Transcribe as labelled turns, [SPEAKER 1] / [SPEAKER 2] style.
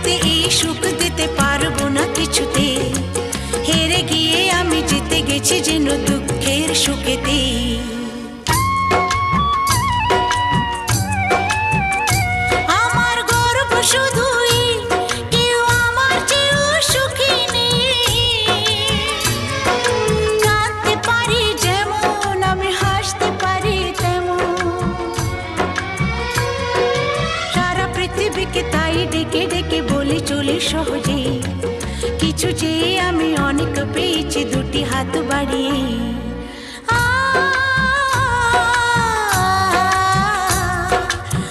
[SPEAKER 1] পেতে এই সুখ দিতে পারবো না কিছুতে। হেরে গিয়ে আমি জিতে গেছি যেন দুঃখের সুখেতে। আমার গর্ব শুধুই কেউ আমার চেয়েও সুখী নেই। কাঁদতে পারি যেমন আমি হাসতে পারি তেমন। পৃথিবীকে তাই ডেকে ডেকে বলি চলি সহজে, কিছু চেয়ে আমি অনেক পেয়েছি দুটি হাত বাড়িয়ে।